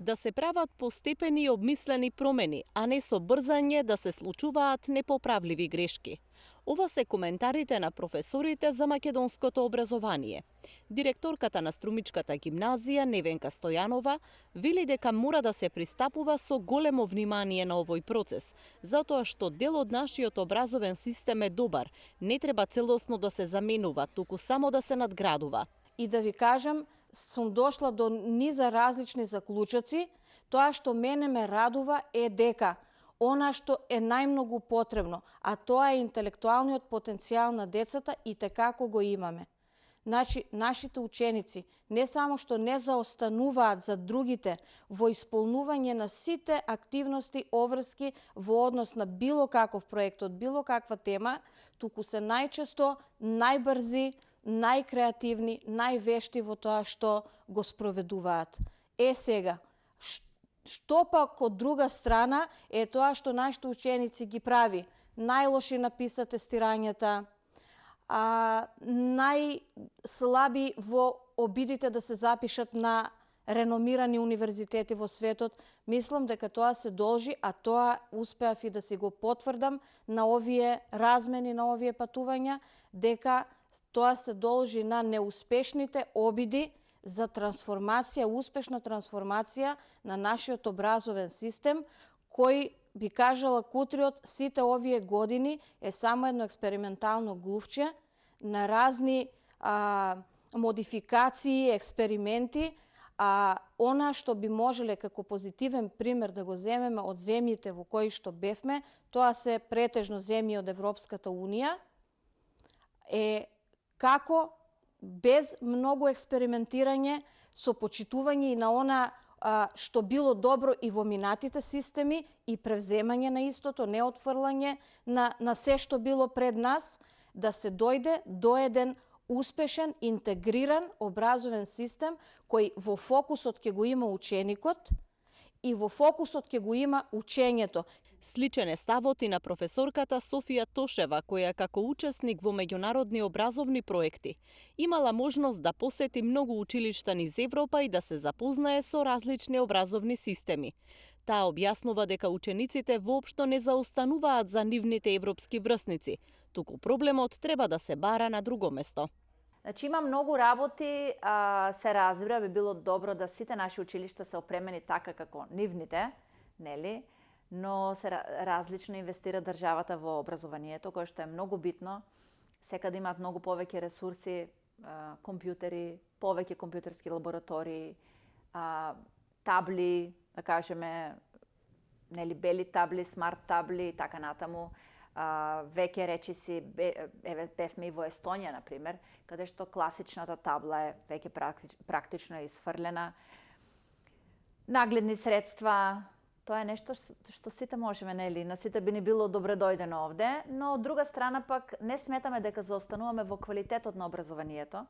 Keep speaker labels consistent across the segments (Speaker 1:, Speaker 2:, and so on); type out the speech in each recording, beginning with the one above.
Speaker 1: Да се прават постепени и обмислени промени, а не со брзање да се случуваат непоправливи грешки. Ова се коментарите на професорите за македонското образование. Директорката на Струмичката гимназија Невенка Стојанова вели дека мора да се пристапува со големо внимание на овој процес, затоа што дел од нашиот образовен систем е добар, не треба целосно да се заменува, туку само да се надградува.
Speaker 2: И да ви кажам, сум дошла до низа различни заклучоци. Тоа што мене ме радува е дека она што е најмногу потребно, а тоа е интелектуалниот потенцијал на децата и како го имаме. Значи, нашите ученици не само што не заостануваат за другите во исполнување на сите активности обврски во однос на било каков проект од било каква тема, туку се најчесто најбрзи, најкреативни, највешти во тоа што го спроведуваат. Сега, што пак од друга страна е тоа што нашите ученици ги прави најлоши написа тестирањата, најслаби во обидите да се запишат на реномирани универзитети во светот. Мислам дека тоа се должи, а тоа успеав и да си го потврдам на овие размени, на овие патувања, дека тоа се должи на неуспешните обиди за трансформација, успешна трансформација на нашиот образовен систем, кој би кажала Кутриот, сите овие години е само едно експериментално глувче на разни модификации, експерименти, она што би можеле како позитивен пример да го земеме од земјите во кои што бевме, тоа се претежно земји од Европската Унија, е како без многу експериментирање, со почитување и на она што било добро и во минатите системи и превземање на истото, не отфрлање на се што било пред нас, да се дојде до еден успешен, интегриран образовен систем кој во фокусот ќе го има ученикот и во фокусот ќе го има учењето.
Speaker 1: Сличен е ставот и на професорката Софија Тошева, која како учесник во меѓународни образовни проекти имала можност да посети многу училишта низ Европа и да се запознае со различни образовни системи. Таа објаснува дека учениците воопшто не заостануваат за нивните европски врсници, туку проблемот треба да се бара на друго место.
Speaker 3: Значи има многу работи, се разбира, би било добро да сите наши училишта се опремени така како нивните, нели? Но се различно инвестира државата во образованието, кое што е многу битно. Секаде имаат многу повеќе ресурси, компјутери, повеќе компјутерски лаборатории, табли, да кажеме, нели, бели табли, смарт табли и така натаму. Веќе речиси, бевме и во Естонија, например, каде што класичната табла е веќе практично изфрлена. Нагледни средства, тоа е нешто што сите можеме, нели, на сите би ни било добре дојдено овде, но од друга страна пак не сметаме дека заостануваме во квалитетот на образованието,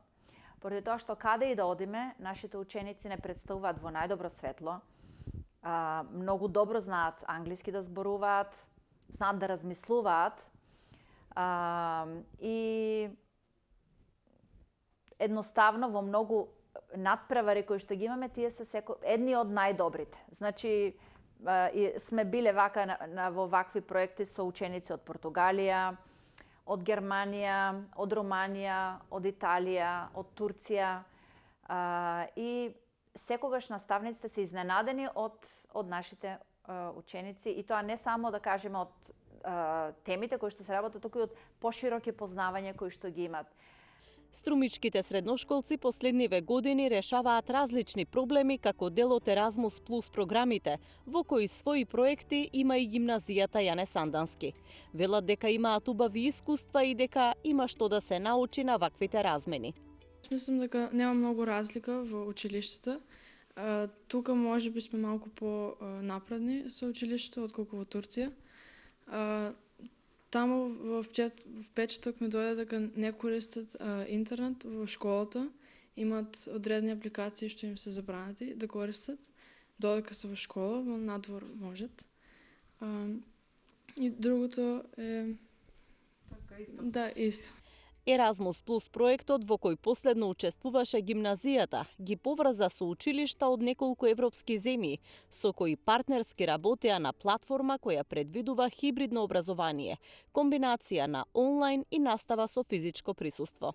Speaker 3: поради тоа што каде и да одиме, нашите ученици не представуваат во најдобро светло, многу добро знаат англиски да зборуваат, знаат да размислуваат и едноставно во многу надпревари кои што ги имаме, тие се едни од најдобрите. Значи, сме биле во вакви проекти со ученици од Португалија, од Германија, од Романија, од Италија, од Турција и секогаш наставниците се изненадени од нашите ученици и тоа не само да кажеме од темите кои што се работат, туку и од пошироки познавања кои што ги имат.
Speaker 1: Струмичките средношколци последниве години решаваат различни проблеми како дел од Еразмус Плюс програмите, во кои своји проекти има и гимназијата Јане Сандански. Велат дека имаат убави искуства и дека има што да се научи на ваквите размени.
Speaker 4: Мислам дека нема многу разлика во училиштата. Тука може би сме малку по-напредни со училиштето отколку во Турција. Таму в печаток ми дојде дека не користат интернет во школата, имат одредени апликации што им се забранати да користат, додека се во школа, во надвор можат. И другото е...
Speaker 3: Така исто.
Speaker 4: Да, исто.
Speaker 1: Еразмус Плюс проектот во кој последно учествуваше гимназијата ги поврза со училишта од неколку европски земји, со кои партнерски работеа на платформа која предвидува хибридно образование, комбинација на онлайн и настава со физичко присуство.